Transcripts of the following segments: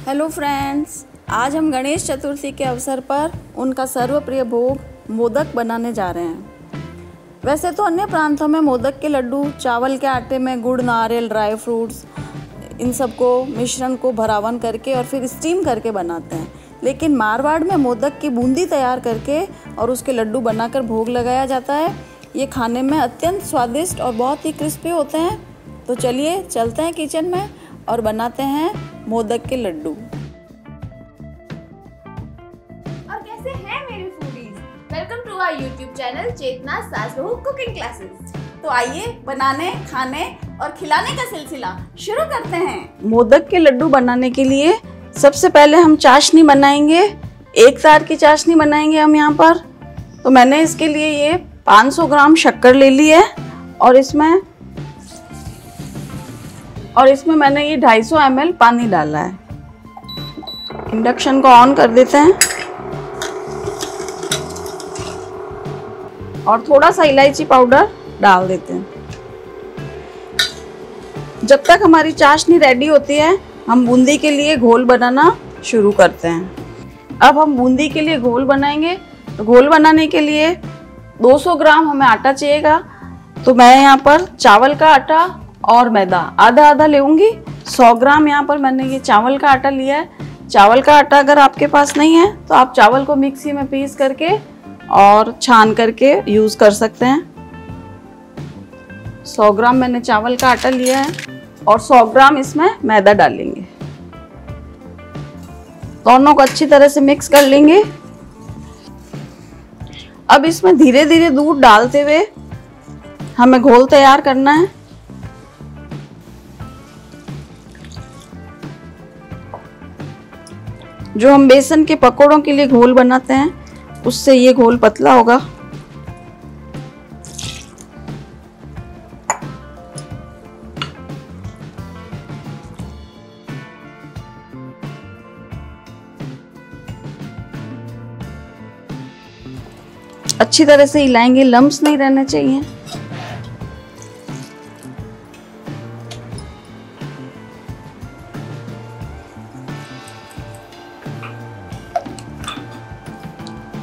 Hello friends, आज हम गणेश चतुर्थी के अवसर पर उनका सर्वप्रिय भोग मोदक बनाने जा रहे हैं। वैसे तो अन्य प्रांतों में मोदक के लड्डू चावल के आटे में गुड़, नारियल, ड्राई फ्रूट्स इन सबको मिश्रण को भरावन करके और फिर स्टीम करके बनाते हैं, लेकिन मारवाड़ में मोदक की बूंदी तैयार करके और उसके लड्डू बनाकर भोग लगाया जाता है। ये खाने में अत्यंत स्वादिष्ट और बहुत ही क्रिस्पी होते हैं। तो चलिए चलते हैं किचन में और बनाते हैं मोदक के लड्डू। और कैसे हैं मेरे foodies? Welcome to our YouTube channel Chetna Saas Bahu cooking classes. तो आइए बनाने, खाने और खिलाने का सिलसिला शुरू करते हैं। मोदक के लड्डू बनाने के लिए सबसे पहले हम चाशनी बनाएंगे। 1 तार की चाशनी बनाएंगे हम यहाँ पर। तो मैंने इसके लिए ये 500 ग्राम शक्कर ले ली है और इसमें मैंने ये 250 ml पानी डाला है। इंडक्शन को ऑन कर देते हैं और थोड़ा सा इलायची पाउडर डाल देते हैं। जब तक हमारी चाशनी रेडी होती है, हम बूंदी के लिए घोल बनाना शुरू करते हैं। अब हम बूंदी के लिए घोल बनाएंगे। तो घोल बनाने के लिए 200 ग्राम हमें आटा चाहिएगा। तो मैं यहाँ पर चावल का आटा और मैदा आधा आधा लेऊंगी। 100 ग्राम यहाँ पर मैंने ये चावल का आटा लिया है। चावल का आटा अगर आपके पास नहीं है तो आप चावल को मिक्सी में पीस करके और छान करके यूज़ कर सकते हैं। 100 ग्राम मैंने चावल का आटा लिया है और 100 ग्राम इसमें मैदा डालेंगे। दोनों को अच्छी तरह से मिक्स कर लेंगे। अब इसमें धीरे धीरे दूध डालते हुए हमें घोल तैयार करना है। जो हम बेसन के पकौड़ों के लिए घोल बनाते हैं, उससे ये घोल पतला होगा। अच्छी तरह से हिलाएंगे, लम्प्स नहीं रहने चाहिए।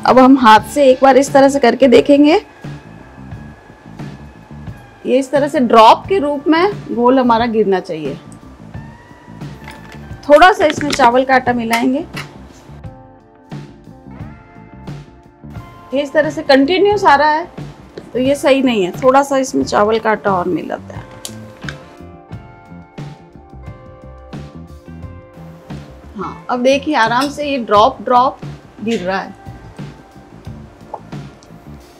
अब हम हाथ से एक बार इस तरह से करके देखेंगे। ये इस तरह से ड्रॉप के रूप में घोल हमारा गिरना चाहिए। थोड़ा सा इसमें चावल का आटा मिलाएंगे। ये इस तरह से कंटिन्यूस आ रहा है तो ये सही नहीं है। थोड़ा सा इसमें चावल का आटा और मिलाते हैं। हाँ, अब देखिए आराम से ये ड्रॉप गिर रहा है।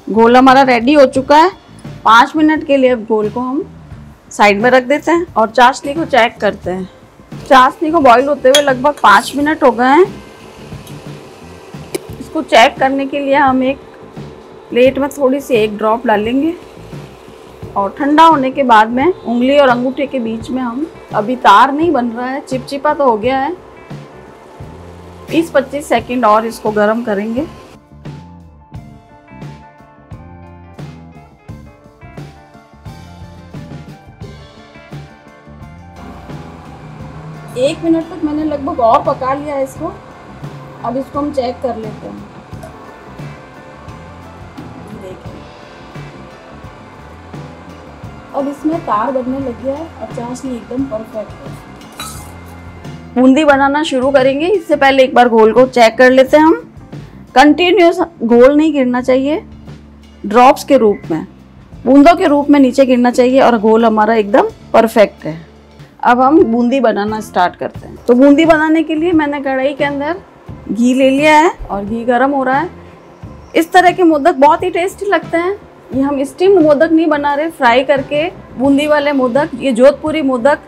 घोल हमारा रेडी हो चुका है। 5 मिनट के लिए अब घोल को हम साइड में रख देते हैं और चाशनी को चेक करते हैं। चाशनी को बॉईल होते हुए लगभग 5 मिनट हो गए हैं। इसको चेक करने के लिए हम एक प्लेट में थोड़ी सी 1 ड्रॉप डालेंगे और ठंडा होने के बाद में उंगली और अंगूठे के बीच में हम, अभी तार नहीं बन रहा है, चिपचिपा तो हो गया है, 20-25 सेकेंड और इसको गर्म करेंगे। एक मिनट तक मैंने लगभग और पका लिया है इसको। अब इसको हम चेक कर लेते हैं। देखिए अब इसमें तार बनने लग गया है और चाशनी एकदम परफेक्ट है। बूंदी बनाना शुरू करेंगे। इससे पहले एक बार घोल को चेक कर लेते हैं हम। कंटिन्यूस घोल नहीं गिरना चाहिए, ड्रॉप्स के रूप में, बूंदों के रूप में नीचे गिरना चाहिए और घोल हमारा एकदम परफेक्ट है। अब हम बूंदी बनाना स्टार्ट करते हैं। तो बूंदी बनाने के लिए मैंने कढ़ाई के अंदर घी ले लिया है और घी गर्म हो रहा है। इस तरह के मोदक बहुत ही टेस्टी लगते हैं। ये हम स्टीम्ड मोदक नहीं बना रहे, फ्राई करके बूंदी वाले मोदक। ये जोधपुरी मोदक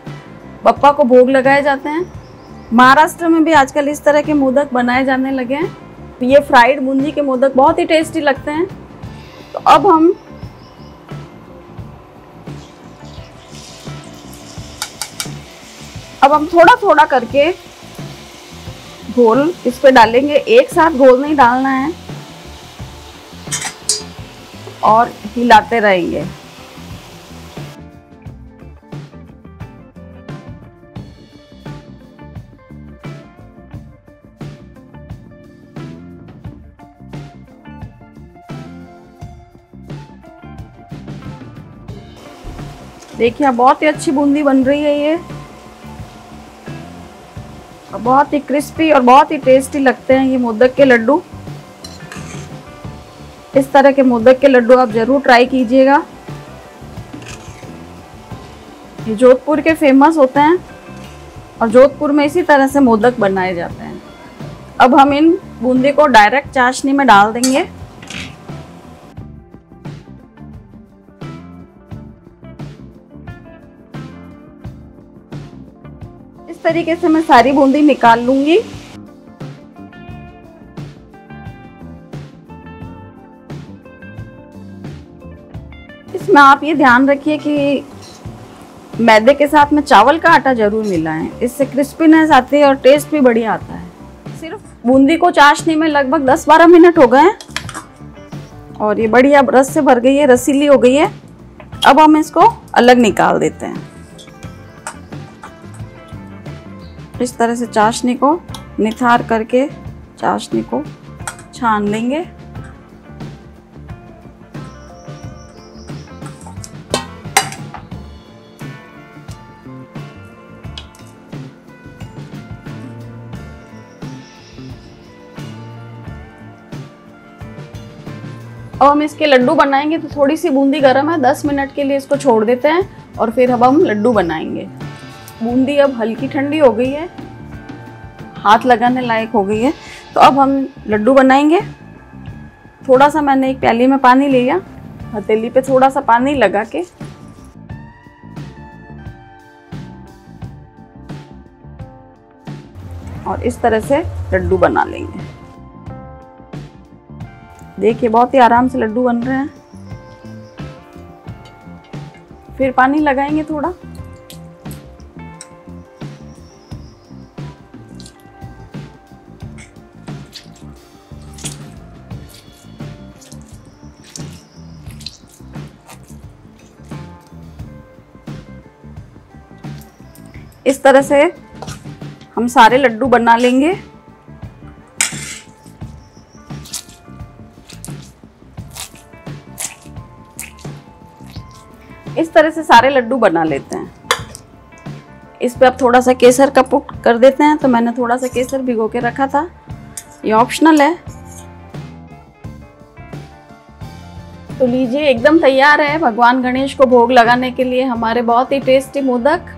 बप्पा को भोग लगाए जाते हैं। महाराष्ट्र में भी आजकल इस तरह के मोदक बनाए जाने लगे हैं। तो ये फ्राइड बूंदी के मोदक बहुत ही टेस्टी लगते हैं। तो अब हम थोड़ा थोड़ा करके घोल इस पे डालेंगे। एक साथ घोल नहीं डालना है और हिलाते रहेंगे। देखिए बहुत ही अच्छी बूंदी बन रही है ये, और बहुत ही क्रिस्पी और बहुत ही टेस्टी लगते हैं ये मोदक के लड्डू। इस तरह के मोदक के लड्डू आप जरूर ट्राई कीजिएगा। ये जोधपुर के फेमस होते हैं और जोधपुर में इसी तरह से मोदक बनाए जाते हैं। अब हम इन बूंदी को डायरेक्ट चाशनी में डाल देंगे। इस तरीके से मैं सारी बूंदी निकाल लूंगी। इसमें आप ये ध्यान रखिए कि मैदे के साथ में चावल का आटा जरूर मिलाएं, इससे क्रिस्पीनेस आती है और टेस्ट भी बढ़िया आता है। सिर्फ बूंदी को चाशनी में लगभग 10-12 मिनट हो गए हैं और ये बढ़िया रस से भर गई है, रसीली हो गई है। अब हम इसको अलग निकाल देते हैं। इस तरह से चाशनी को निथार करके चाशनी को छान लेंगे। अब हम इसके लड्डू बनाएंगे तो थोड़ी सी बूंदी गर्म है, 10 मिनट के लिए इसको छोड़ देते हैं और फिर अब हम लड्डू बनाएंगे। बूंदी अब हल्की ठंडी हो गई है, हाथ लगाने लायक हो गई है, तो अब हम लड्डू बनाएंगे। थोड़ा सा मैंने एक प्याली में पानी लिया, हथेली पे थोड़ा सा पानी लगा के और इस तरह से लड्डू बना लेंगे। देखिए बहुत ही आराम से लड्डू बन रहे हैं। फिर पानी लगाएंगे थोड़ा। इस तरह से हम सारे लड्डू बना लेंगे। इस तरह से सारे लड्डू बना लेते हैं। इस पे अब थोड़ा सा केसर का पुट कर देते हैं, तो मैंने थोड़ा सा केसर भिगो के रखा था, ये ऑप्शनल है। तो लीजिए एकदम तैयार है भगवान गणेश को भोग लगाने के लिए हमारे बहुत ही टेस्टी मोदक।